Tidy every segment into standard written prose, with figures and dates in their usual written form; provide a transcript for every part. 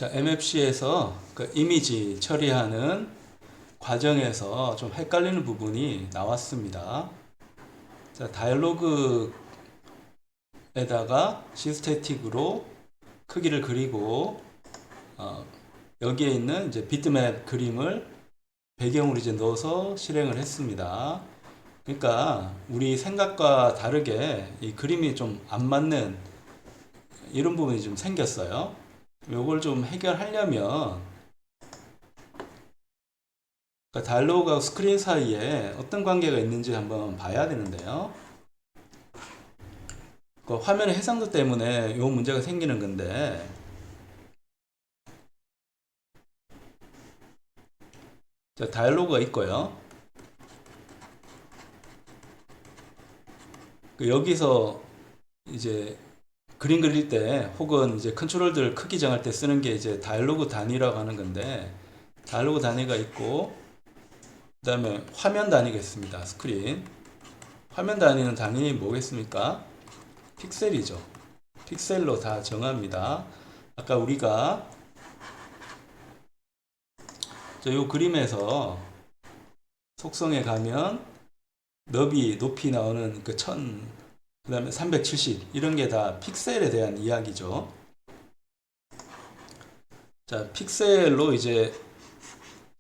자, MFC에서 그 이미지 처리하는 과정에서 좀 헷갈리는 부분이 나왔습니다. 자, 다이얼로그에다가 시스테틱으로 크기를 그리고 여기에 있는 이제 비트맵 그림을 배경으로 이제 넣어서 실행을 했습니다. 그러니까 우리 생각과 다르게 이 그림이 좀 안 맞는 이런 부분이 좀 생겼어요. 요걸 좀 해결하려면 그러니까 다이얼로그하고 스크린 사이에 어떤 관계가 있는지 한번 봐야 되는데요. 그 화면의 해상도 때문에 요 문제가 생기는 건데, 자, 다이얼로그가 있고요. 여기서 이제 그림 그릴 때 혹은 이제 컨트롤들 크기 정할 때 쓰는 게 이제 다이얼로그 단위라고 하는 건데, 다이얼로그 단위가 있고 그 다음에 화면 단위가 있습니다. 스크린 화면 단위는 당연히 뭐겠습니까? 픽셀이죠. 픽셀로 다 정합니다. 아까 우리가 이 그림에서 속성에 가면 너비, 높이 나오는 그 1000, 그 다음에 370 이런 게 다 픽셀에 대한 이야기죠. 자, 픽셀로 이제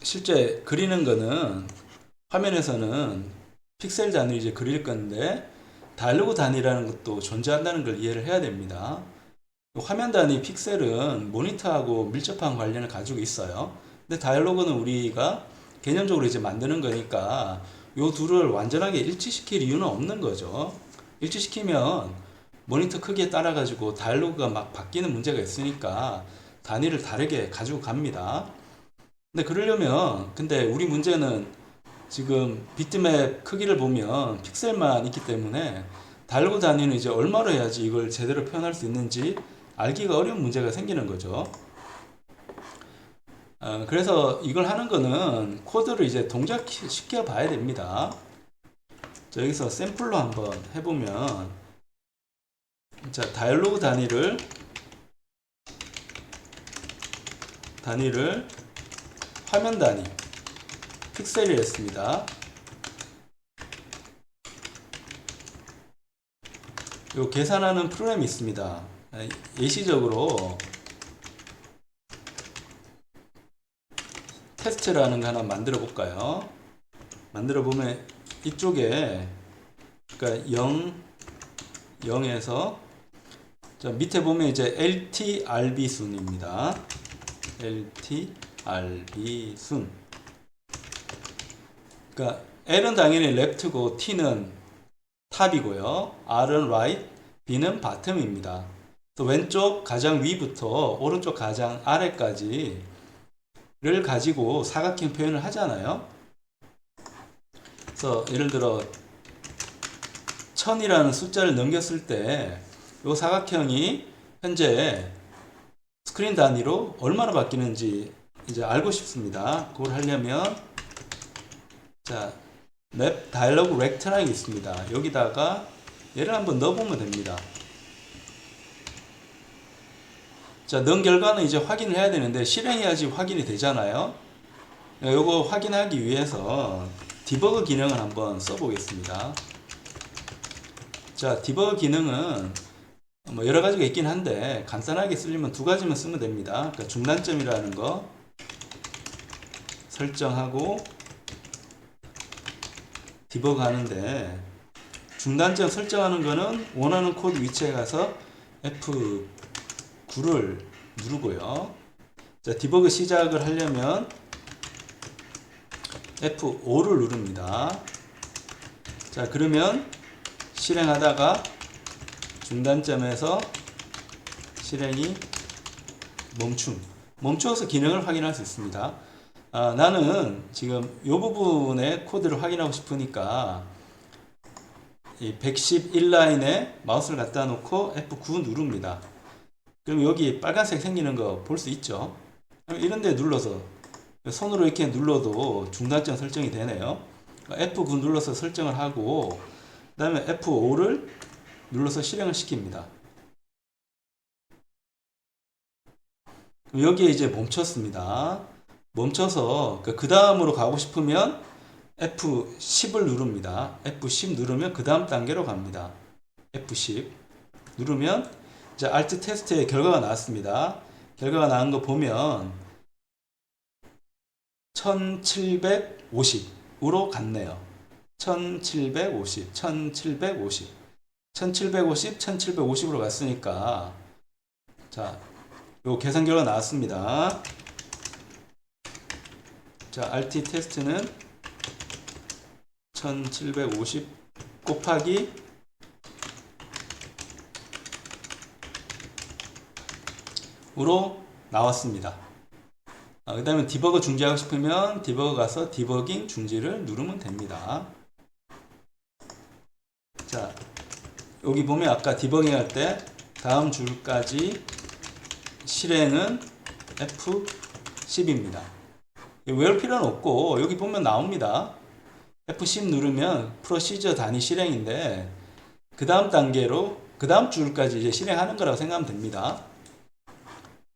실제 그리는 거는 화면에서는 픽셀 단위로 이제 그릴 건데 다이얼로그 단위라는 것도 존재한다는 걸 이해를 해야 됩니다. 화면 단위 픽셀은 모니터하고 밀접한 관련을 가지고 있어요. 근데 다이얼로그는 우리가 개념적으로 이제 만드는 거니까 요 둘을 완전하게 일치시킬 이유는 없는 거죠. 일치시키면 모니터 크기에 따라 가지고 다이얼로그가 막 바뀌는 문제가 있으니까 단위를 다르게 가지고 갑니다. 근데 그러려면 근데 우리 문제는 지금 비트맵 크기를 보면 픽셀만 있기 때문에 다이얼로그 단위는 이제 얼마로 해야지 이걸 제대로 표현할 수 있는지 알기가 어려운 문제가 생기는 거죠. 그래서 이걸 하는 거는 코드를 이제 동작시켜 봐야 됩니다. 자, 여기서 샘플로 한번 해보면, 자, 다이얼로그 단위를 화면 단위 픽셀이 했습니다. 요 계산하는 프로그램이 있습니다. 예시적으로 테스트라는 거 하나 만들어 볼까요? 만들어 보면 이쪽에 그러니까 0에서 자, 밑에 보면 이제 LTRB 순입니다. LTRB 순. 그러니까 L은 당연히 left고 T는 탑이고요. R은 right, B는 bottom입니다. 또 왼쪽 가장 위부터 오른쪽 가장 아래까지를 가지고 사각형 표현을 하잖아요. 그래서 예를 들어 1000이라는 숫자를 넘겼을 때 이 사각형이 현재 스크린 단위로 얼마나 바뀌는지 이제 알고 싶습니다. 그걸 하려면 자, 맵 다이얼로그 렉트라인이 있습니다. 여기다가 얘를 한번 넣어보면 됩니다. 자, 넣은 결과는 이제 확인을 해야 되는데 실행해야지 확인이 되잖아요. 요거 확인하기 위해서 디버그 기능을 한번 써보겠습니다. 자, 디버그 기능은 뭐 여러 가지가 있긴 한데 간단하게 쓰려면 두 가지만 쓰면 됩니다. 그러니까 중단점이라는 거 설정하고 디버그 하는데 중단점 설정하는 거는 원하는 코드 위치에 가서 F9를 누르고요. 자, 디버그 시작을 하려면 F5를 누릅니다. 자, 그러면 실행하다가 중단점에서 실행이 멈추어서 기능을 확인할 수 있습니다. 나는 지금 이 부분의 코드를 확인하고 싶으니까 이 111라인에 마우스를 갖다 놓고 F9 누릅니다. 그럼 여기 빨간색 생기는 거 볼 수 있죠? 이런 데 눌러서 손으로 이렇게 눌러도 중단점 설정이 되네요. F9 눌러서 설정을 하고 그 다음에 F5를 눌러서 실행을 시킵니다. 여기에 이제 멈췄습니다. 멈춰서 그 다음으로 가고 싶으면 F10을 누릅니다. F10 누르면 그 다음 단계로 갑니다. F10 누르면 이제 Alt 테스트의 결과가 나왔습니다. 결과가 나온 거 보면 1750으로 갔네요. 1750, 1750, 1750, 1750으로 갔으니까 자, 요 계산 결과 나왔습니다. 자, RT 테스트는 1750 곱하기 으로 나왔습니다. 그 다음에 디버거 중지하고 싶으면 디버거 가서 디버깅 중지를 누르면 됩니다. 자, 여기 보면 아까 디버깅 할 때 다음 줄까지 실행은 F10입니다. 외울 필요는 없고 여기 보면 나옵니다. F10 누르면 프로시저 단위 실행인데 그 다음 단계로 그 다음 줄까지 이제 실행하는 거라고 생각하면 됩니다.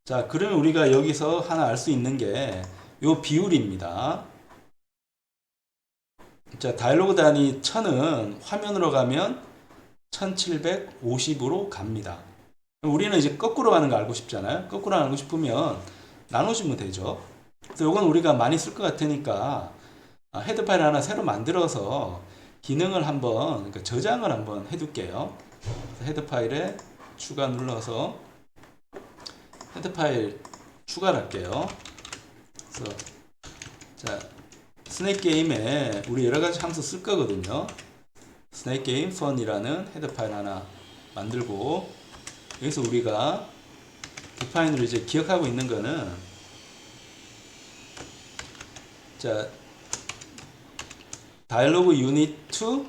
자, 그러면 우리가 여기서 하나 알 수 있는 게 요 비율입니다. 자, 다이로그 단위 1000은 화면으로 가면 1750으로 갑니다. 우리는 이제 거꾸로 가는 거 알고 싶잖아요. 거꾸로 알고 싶으면 나눠주면 되죠. 그래서 이건 우리가 많이 쓸 것 같으니까 헤드 파일 하나 새로 만들어서 기능을 한번 그러니까 저장을 한번 해둘게요. 헤드 파일에 추가 눌러서 헤드 파일 추가를 할게요. 그래서 자, 스낵 게임에 우리 여러 가지 함수 쓸 거거든요. 스낵 게임 펀이라는 헤드 파일 하나 만들고 여기서 우리가 디파인으로 이제 기억하고 있는 거는 자, 다이로그 유닛 to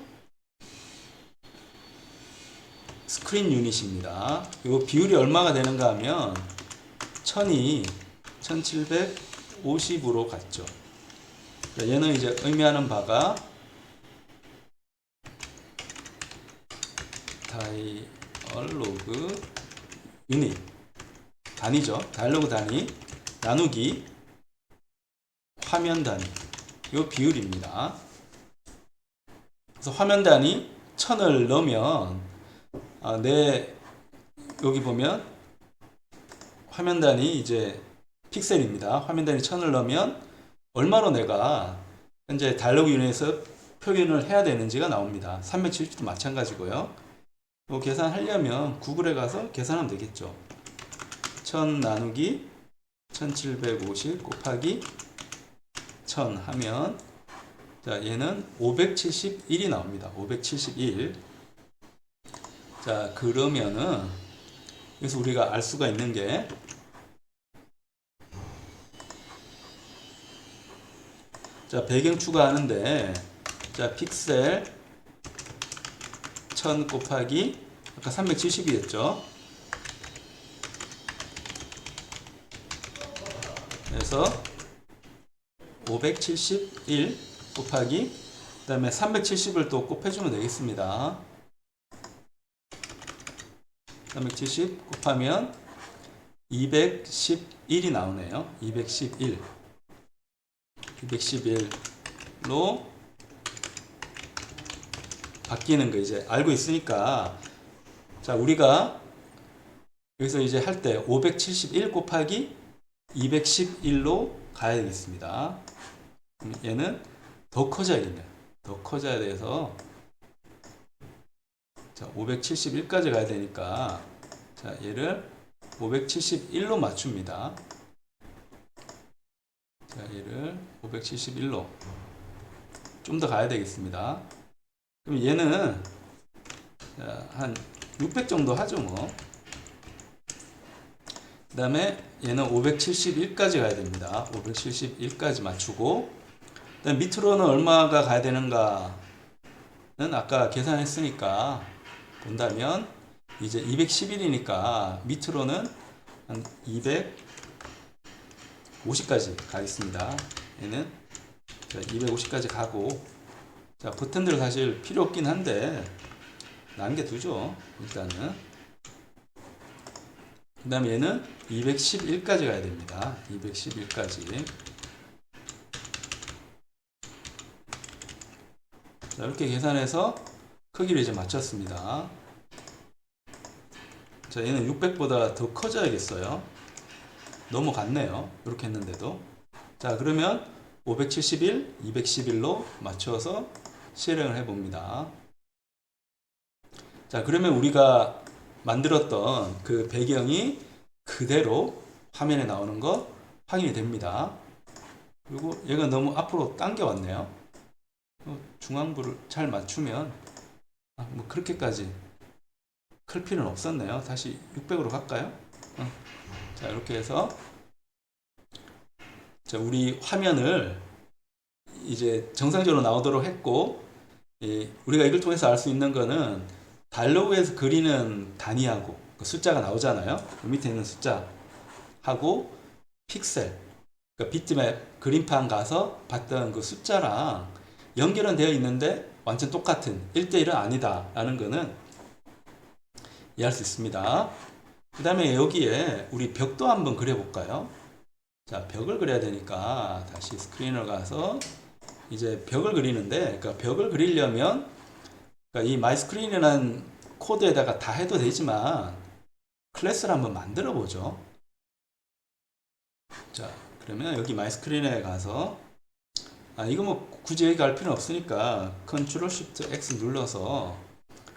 스크린 유닛입니다. 이 비율이 얼마가 되는가 하면 1000이 1750으로 갔죠. 얘는 이제 의미하는 바가 다이얼로그 유닛 단위죠. 다이얼로그 단위 나누기 화면 단위 요 비율입니다. 그래서 화면 단위 1000을 넣으면 여기 보면 화면 단위 이제 픽셀입니다. 화면 단위 1000을 넣으면 얼마로 내가 현재 다이얼로그 유닛에서 표현을 해야 되는지가 나옵니다. 370도 마찬가지고요. 뭐 계산하려면 구글에 가서 계산하면 되겠죠. 1000 나누기 1750 곱하기 1000 하면 자, 얘는 571이 나옵니다. 571. 자, 그러면은 여기서 우리가 알 수가 있는 게 자, 배경 추가하는데 자, 픽셀 1000 곱하기 아까 370이었죠. 그래서 571 곱하기 그 다음에 370을 또 곱해주면 되겠습니다. 370 곱하면 211이 나오네요. 211로 바뀌는 거 이제 알고 있으니까 자, 우리가 여기서 이제 할 때 571 곱하기 211로 가야 되겠습니다. 얘는 더 커져야겠네요. 더 커져야 돼서 자, 571까지 가야 되니까 자, 얘를 571로 맞춥니다. 자, 얘를 571로 좀 더 가야 되겠습니다. 그럼 얘는 자, 한 600 정도 하죠 뭐. 그 다음에 얘는 571까지 가야 됩니다. 571까지 맞추고 그 다음에 밑으로는 얼마가 가야 되는가는 아까 계산했으니까 본다면 이제 211이니까 밑으로는 한 250까지 가겠습니다. 얘는 250까지 가고 자, 버튼들 사실 필요 없긴 한데 남겨두죠. 일단은 그 다음에 얘는 211까지 가야 됩니다. 211까지. 자, 이렇게 계산해서 크기를 이제 맞췄습니다. 자, 얘는 600보다 더 커져야겠어요. 넘어갔네요. 이렇게 했는데도. 자, 그러면 571, 211로 맞춰서 실행을 해봅니다. 자, 그러면 우리가 만들었던 그 배경이 그대로 화면에 나오는 거 확인이 됩니다. 그리고 얘가 너무 앞으로 당겨왔네요. 중앙부를 잘 맞추면 뭐 그렇게까지 클 필요는 없었네요. 다시 600으로 갈까요? 자, 이렇게 해서 자, 우리 화면을 이제 정상적으로 나오도록 했고, 우리가 이걸 통해서 알 수 있는 거는 다이로그에서 그리는 단위하고 그 숫자가 나오잖아요. 그 밑에 있는 숫자하고 픽셀, 그러니까 비트맵 그림판 가서 봤던 그 숫자랑 연결은 되어 있는데 완전 똑같은 1대1은 아니다 라는 거는 이해할 수 있습니다. 그 다음에 여기에 우리 벽도 한번 그려볼까요? 자, 벽을 그려야 되니까 다시 스크린을 가서 이제 벽을 그리는데, 그러니까 벽을 그리려면 그러니까 이 마이스크린이라는 코드에다가 다 해도 되지만 클래스를 한번 만들어 보죠. 자, 그러면 여기 마이스크린에 가서 이거 뭐 굳이 여기 갈 필요는 없으니까 Ctrl Shift X 눌러서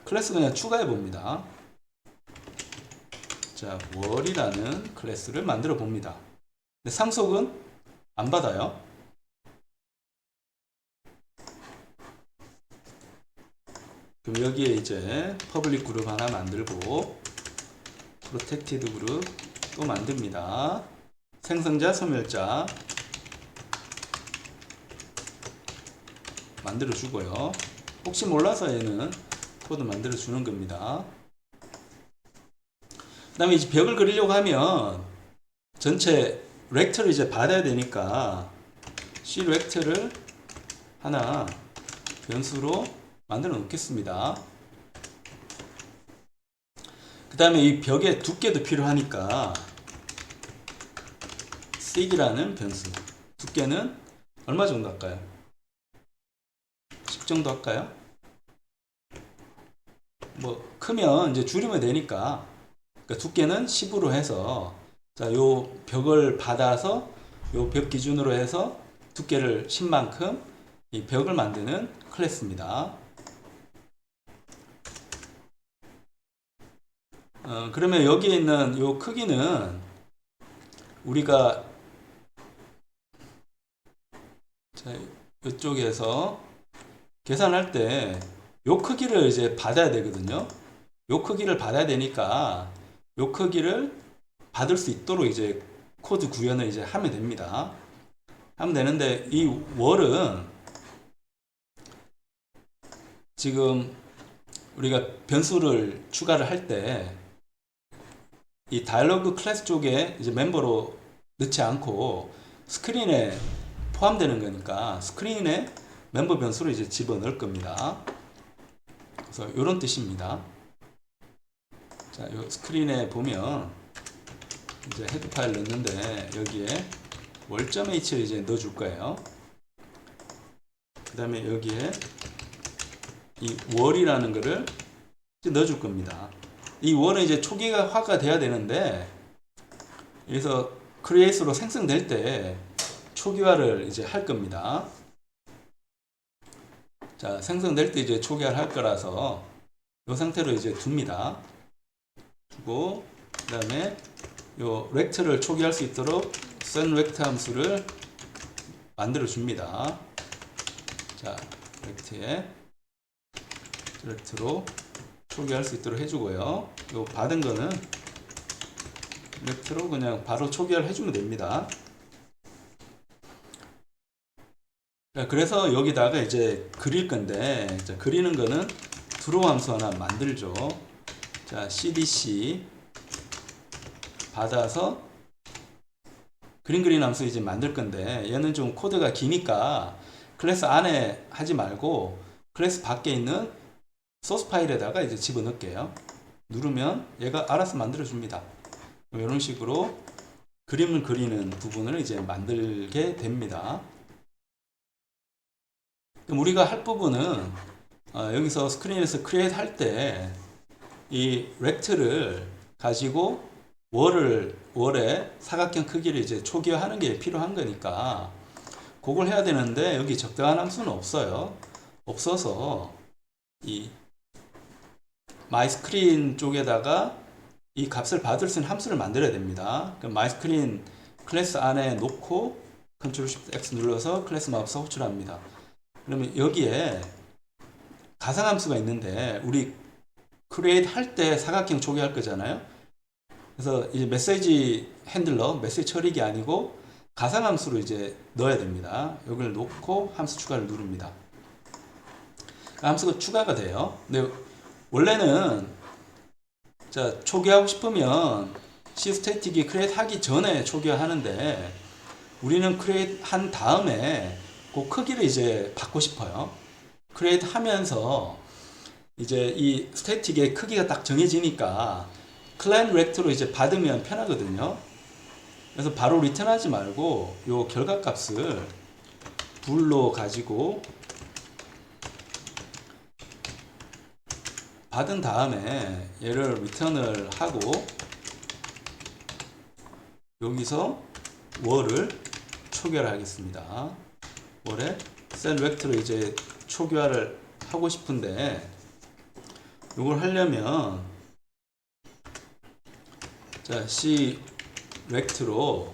클래스 그냥 추가해 봅니다. 자, 월이라는 클래스를 만들어 봅니다. 근데 상속은 안 받아요. 그럼 여기에 이제 퍼블릭 그룹 하나 만들고 프로텍티드 그룹 또 만듭니다. 생성자, 소멸자 만들어 주고요. 혹시 몰라서 얘는 코드 만들어 주는 겁니다. 그 다음에 이제 벽을 그리려고 하면 전체 렉터를 이제 받아야 되니까 C 렉터를 하나 변수로 만들어 놓겠습니다. 그 다음에 이 벽의 두께도 필요하니까 thick이라는 변수, 두께는 얼마 정도 할까요? 10 정도 할까요? 뭐 크면 이제 줄이면 되니까, 그러니까 두께는 10으로 해서, 자, 요 벽을 받아서 요 벽 기준으로 해서 두께를 10만큼 이 벽을 만드는 클래스입니다. 그러면 여기에 있는 요 크기는 우리가 자, 이쪽에서 계산할 때 요 크기를 이제 받아야 되거든요. 요 크기를 받아야 되니까 요 크기를 받을 수 있도록 이제 코드 구현을 이제 하면 됩니다. 하면 되는데 이 월은 지금 우리가 변수를 추가를 할 때 이 다이로그 클래스 쪽에 이제 멤버로 넣지 않고 스크린에 포함되는 거니까 스크린에 멤버 변수를 이제 집어넣을 겁니다. 그래서 이런 뜻입니다. 자, 요 스크린에 보면 이제 헤드 파일 넣는데 여기에 월.h를 이제 넣어줄 거예요. 그 다음에 여기에 이 월이라는 거를 이제 넣어줄 겁니다. 이 월은 이제 초기화가 돼야 되는데, 여기서 create로 생성될 때 초기화를 이제 할 겁니다. 자, 생성될 때 이제 초기화를 할 거라서 이 상태로 이제 둡니다. 두고, 그 다음에 요 렉트를 초기화할 수 있도록 sunRect 함수를 만들어 줍니다. 자, 렉트로 초기화할 수 있도록 해주고요. 요 받은 거는 렉트로 그냥 바로 초기화를 해주면 됩니다. 그래서 여기다가 이제 그릴 건데, 자, 그리는 거는 드로우 함수 하나 만들죠. 자, cdc 받아서 그림 그리는 함수 이제 만들 건데, 얘는 좀 코드가 기니까 클래스 안에 하지 말고 클래스 밖에 있는 소스 파일에다가 이제 집어넣을게요. 누르면 얘가 알아서 만들어 줍니다. 이런 식으로 그림을 그리는 부분을 이제 만들게 됩니다. 그럼 우리가 할 부분은 여기서 스크린에서 크리에이트 할 때 이 렉트를 가지고 월의 사각형 크기를 이제 초기화하는 게 필요한 거니까 그걸 해야 되는데 여기 적당한 함수는 없어요. 없어서 이 마이스크린 쪽에다가 이 값을 받을 수 있는 함수를 만들어야 됩니다. 그럼 마이스크린 클래스 안에 놓고 Ctrl Shift X 눌러서 클래스 마우스 호출합니다. 그러면 여기에 가상함수가 있는데 우리 크리에이트 할 때 사각형 초기화할 거잖아요. 그래서 이 메시지 핸들러, 메시지 처리기 아니고 가상함수로 이제 넣어야 됩니다. 여기를 놓고 함수 추가를 누릅니다. 함수가 추가가 돼요. 근데 원래는 자 초기화하고 싶으면 C스태틱이 크리에이트 하기 전에 초기화 하는데 우리는 크리에이트 한 다음에 그 크기를 이제 받고 싶어요. 크리에이트 하면서 이제 이 스태틱의 크기가 딱 정해지니까 클라이언트 렉트로 이제 받으면 편하거든요. 그래서 바로 리턴하지 말고 요 결과값을 불로 가지고 받은 다음에 얘를 리턴을 하고 여기서 월을 초기화를 하겠습니다. 월에 셀 렉트로 이제 초기화를 하고 싶은데 이걸 하려면 자 C 렉트로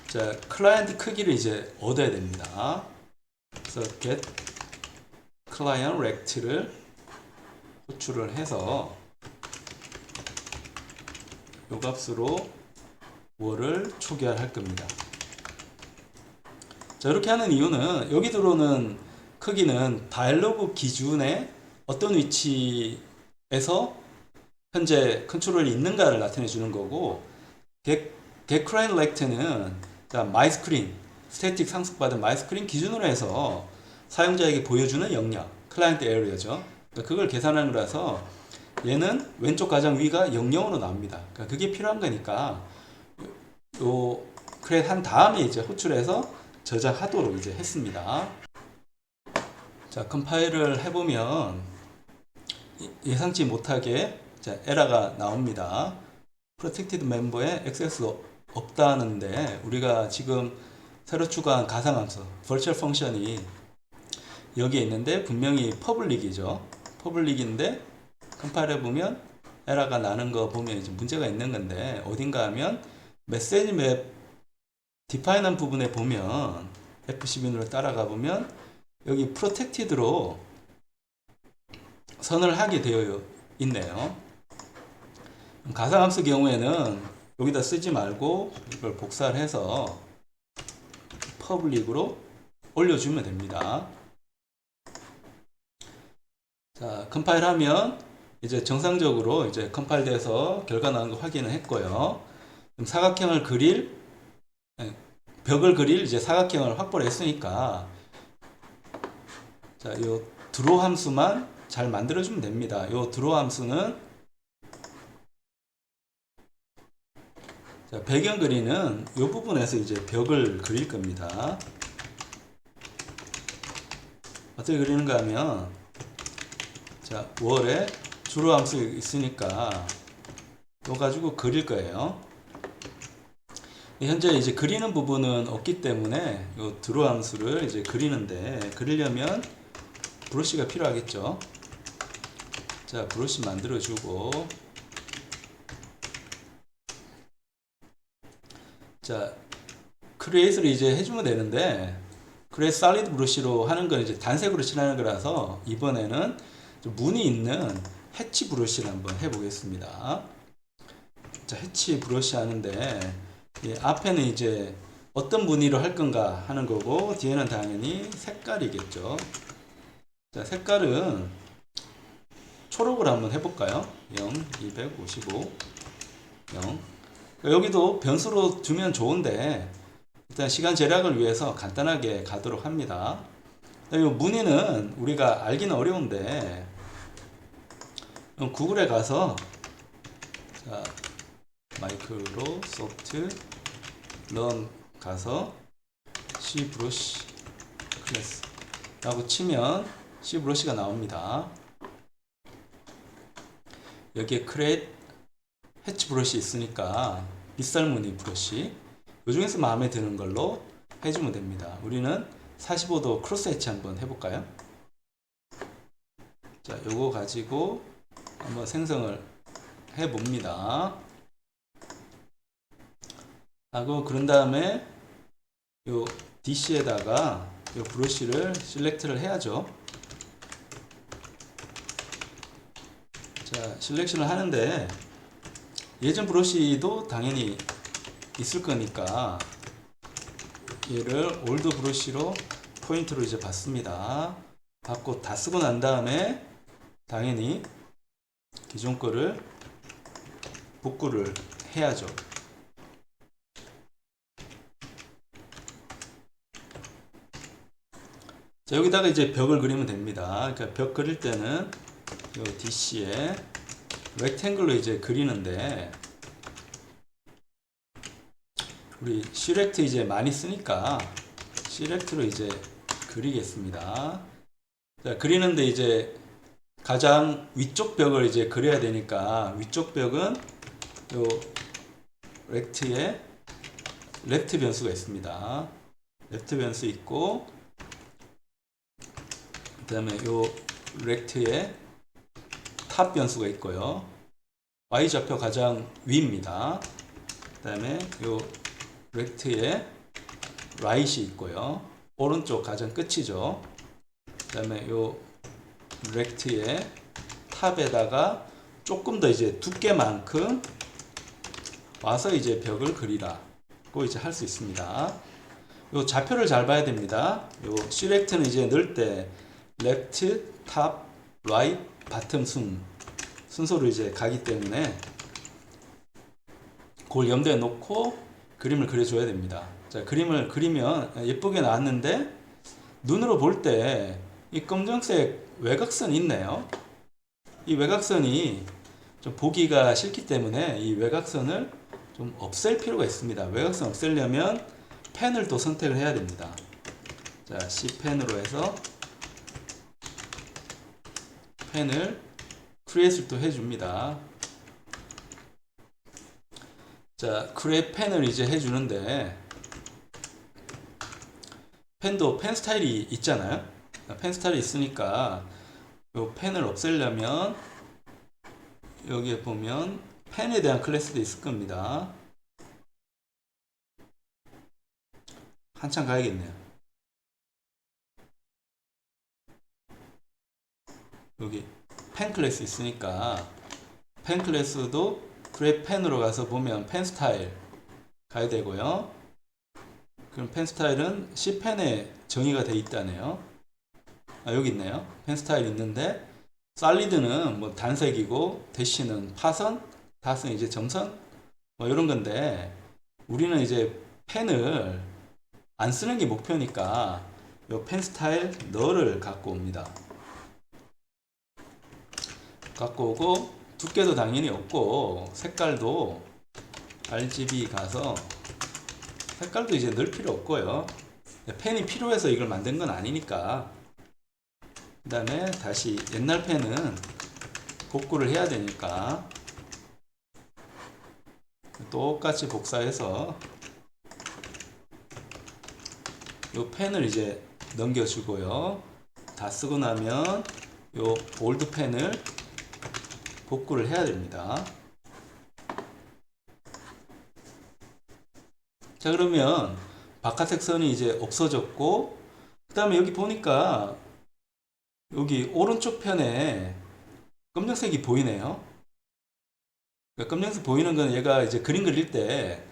자 클라이언트 크기를 이제 얻어야 됩니다. 그래서 get client rect를 호출을 해서 요 값으로 월을 초기화를 할 겁니다. 자 이렇게 하는 이유는 여기 들어오는 크기는 다이얼로그 기준에 어떤 위치에서 현재 컨트롤이 있는가를 나타내 주는 거고 get client rect는 마이스크린 스태틱 상속받은 마이스크린 기준으로 해서 사용자에게 보여주는 영역 클라이언트 에리어죠. 그걸 계산하는 거라서 얘는 왼쪽 가장 위가 00으로 나옵니다. 그러니까 그게 필요한 거니까 요 크리에이트 한 다음에 이제 호출해서 저장하도록 이제 했습니다. 자 컴파일을 해보면 예상치 못하게 자, 에러가 나옵니다. Protected 멤버에 액세스 없다는데 우리가 지금 새로 추가한 가상함수 Virtual Function이 여기에 있는데 분명히 퍼블릭이죠. 퍼블릭인데 컴파일 해보면 에러가 나는 거 보면 이제 문제가 있는 건데 어딘가 하면 메시지 맵 디파인한 부분에 보면 F12로 따라가 보면 여기 프로텍티드로 선을 하게 되어 있네요. 가상함수 경우에는 여기다 쓰지 말고 이걸 복사를 해서 퍼블릭으로 올려주면 됩니다. 자, 컴파일 하면 이제 정상적으로 이제 컴파일 돼서 결과 나온 거 확인을 했고요. 그럼 사각형을 그릴 벽을 그릴 이제 사각형을 확보를 했으니까 자, 요 드로우 함수만 잘 만들어주면 됩니다. 요 드로우 함수는 자, 배경 그리는 요 부분에서 이제 벽을 그릴 겁니다. 어떻게 그리는가 하면 자, 월에 주로 함수 있으니까 이거 가지고 그릴 거예요. 현재 이제 그리는 부분은 없기 때문에 이 드로 함수를 이제 그리는데 그리려면 브러쉬가 필요하겠죠. 자, 브러쉬 만들어주고 자, 크리에이트를 이제 해주면 되는데 크리에이트 솔리드 브러쉬로 하는 건 이제 단색으로 칠하는 거라서 이번에는 좀 무늬 있는 해치 브러쉬를 한번 해보겠습니다. 자, 해치 브러쉬 하는데 앞에는 이제 어떤 무늬로 할 건가 하는 거고 뒤에는 당연히 색깔이겠죠. 자, 색깔은 초록으로 한번 해볼까요? 0, 255, 0. 여기도 변수로 두면 좋은데 일단 시간 절약을 위해서 간단하게 가도록 합니다. 이 무늬는 우리가 알기는 어려운데 구글에 가서 자, 마이크로 소프트 런 가서 C 브러쉬 클래스 라고 치면 C 브러쉬가 나옵니다. 여기에 크레이트 해치 브러쉬 있으니까 빗살무늬 브러쉬 그 중에서 마음에 드는 걸로 해주면 됩니다. 우리는 45도 크로스 해치 한번 해볼까요? 자, 요거 가지고 한번 생성을 해봅니다. 하고 그런 다음에 요 DC에다가 요 브러쉬를 셀렉트를 해야죠. 자, 셀렉션을 하는데 예전 브러쉬도 당연히 있을 거니까 얘를 올드 브러쉬로 포인트로 이제 받습니다. 받고 다 쓰고 난 다음에 당연히 기존 거를 복구를 해야죠. 자, 여기다가 이제 벽을 그리면 됩니다. 그러니까 벽 그릴 때는 요 DC에 렉탱글로 이제 그리는데 우리 시렉트 이제 많이 쓰니까 시렉트로 이제 그리겠습니다. 자, 그리는데 이제 가장 위쪽 벽을 이제 그려야 되니까 위쪽 벽은 요 렉트에 레프트 변수가 있습니다. 레프트 변수 있고 그 다음에 요 렉트에 탑 변수가 있고요. Y좌표 가장 위입니다. 그 다음에 요 렉트에 right이 있고요. 오른쪽 가장 끝이죠. 그 다음에 요 렉트에 탑에다가 조금 더 이제 두께만큼 와서 이제 벽을 그리라고 이제 할 수 있습니다. 요 좌표를 잘 봐야 됩니다. 요 시렉트는 이제 넣을 때 left, top, right, bottom 순서로 이제 가기 때문에 그걸 염두에 놓고 그림을 그려줘야 됩니다. 자, 그림을 그리면 예쁘게 나왔는데 눈으로 볼 때 이 검정색 외곽선이 있네요. 이 외곽선이 좀 보기가 싫기 때문에 이 외곽선을 좀 없앨 필요가 있습니다. 외곽선 없애려면 펜을 또 선택을 해야 됩니다. 자, C펜으로 해서 펜을 크리에이트를 또 해줍니다. 자, 크리에이트 펜을 이제 해주는데 펜도 펜 스타일이 있잖아요. 펜 스타일이 있으니까 요 펜을 없애려면 여기에 보면 펜에 대한 클래스도 있을 겁니다. 한참 가야겠네요. 여기 펜 클래스 있으니까 펜 클래스도 그래 펜으로 가서 보면 펜 스타일 가야 되고요. 그럼 펜 스타일은 C펜에 정의가 돼 있다네요. 아, 여기 있네요. 펜 스타일 있는데 솔리드는 뭐 단색이고 대시는 파선, 다선 이제 점선 뭐 이런 건데 우리는 이제 펜을 안 쓰는 게 목표니까 요 펜 스타일 너를 갖고 옵니다. 갖고 오고 두께도 당연히 없고 색깔도 RGB 가서 색깔도 이제 넣을 필요 없고요. 펜이 필요해서 이걸 만든 건 아니니까. 그 다음에 다시 옛날 펜은 복구를 해야 되니까 똑같이 복사해서 요 펜을 이제 넘겨주고요. 다 쓰고 나면 요 올드 펜을 복구를 해야 됩니다. 자, 그러면 바깥색 선이 이제 없어졌고 그 다음에 여기 보니까 여기 오른쪽 편에 검정색이 보이네요. 그러니까 검정색 보이는 건 얘가 이제 그림 그릴 때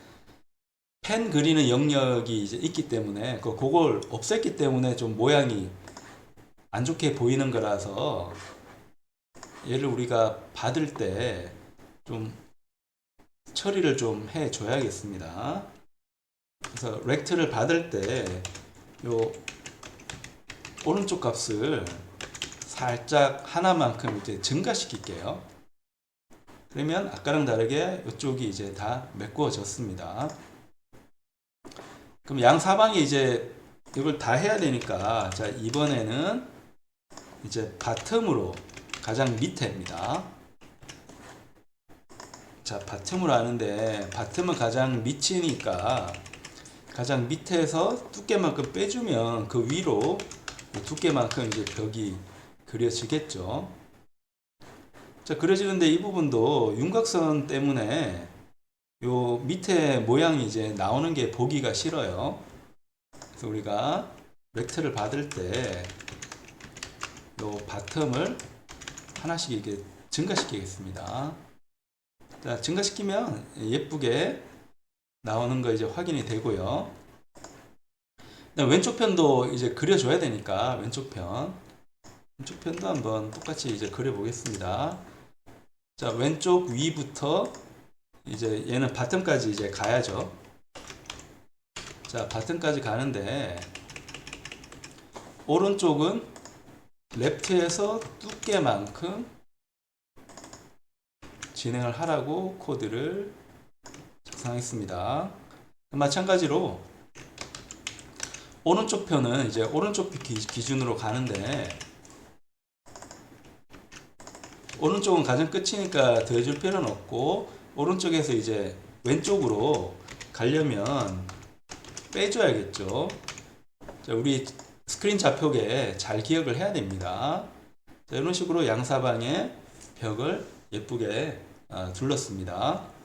펜 그리는 영역이 이제 있기 때문에 그걸 없앴기 때문에 좀 모양이 안 좋게 보이는 거라서 얘를 우리가 받을 때 좀 처리를 좀 해 줘야겠습니다. 그래서 렉트를 받을 때 요 오른쪽 값을 살짝 하나만큼 이제 증가시킬게요. 그러면 아까랑 다르게 이쪽이 이제 다 메꾸어졌습니다. 그럼 양사방이 이제 이걸 다 해야 되니까, 자, 이번에는 이제 바텀으로 가장 밑에입니다. 자, 바텀으로 하는데, 바텀은 가장 밑이니까 가장 밑에서 두께만큼 빼주면 그 위로 두께만큼 이제 벽이 그려지겠죠. 자, 그려지는데 이 부분도 윤곽선 때문에 요 밑에 모양이 이제 나오는 게 보기가 싫어요. 그래서 우리가 렉트를 받을 때 요 바텀을 하나씩 이렇게 증가시키겠습니다. 자, 증가시키면 예쁘게 나오는 거 이제 확인이 되고요. 왼쪽 편도 이제 그려줘야 되니까 왼쪽 편도 한번 똑같이 이제 그려보겠습니다. 자, 왼쪽 위부터 이제 얘는 바텀까지 이제 가야죠. 자, 바텀까지 가는데 오른쪽은 랩트에서 두께만큼 진행을 하라고 코드를 작성했습니다. 마찬가지로 오른쪽 편은 이제 오른쪽 기준으로 가는데, 오른쪽은 가장 끝이니까 더해줄 필요는 없고, 오른쪽에서 이제 왼쪽으로 가려면 빼줘야겠죠. 자, 우리 스크린 좌표에 잘 기억을 해야 됩니다. 자, 이런 식으로 양사방에 벽을 예쁘게 둘렀습니다.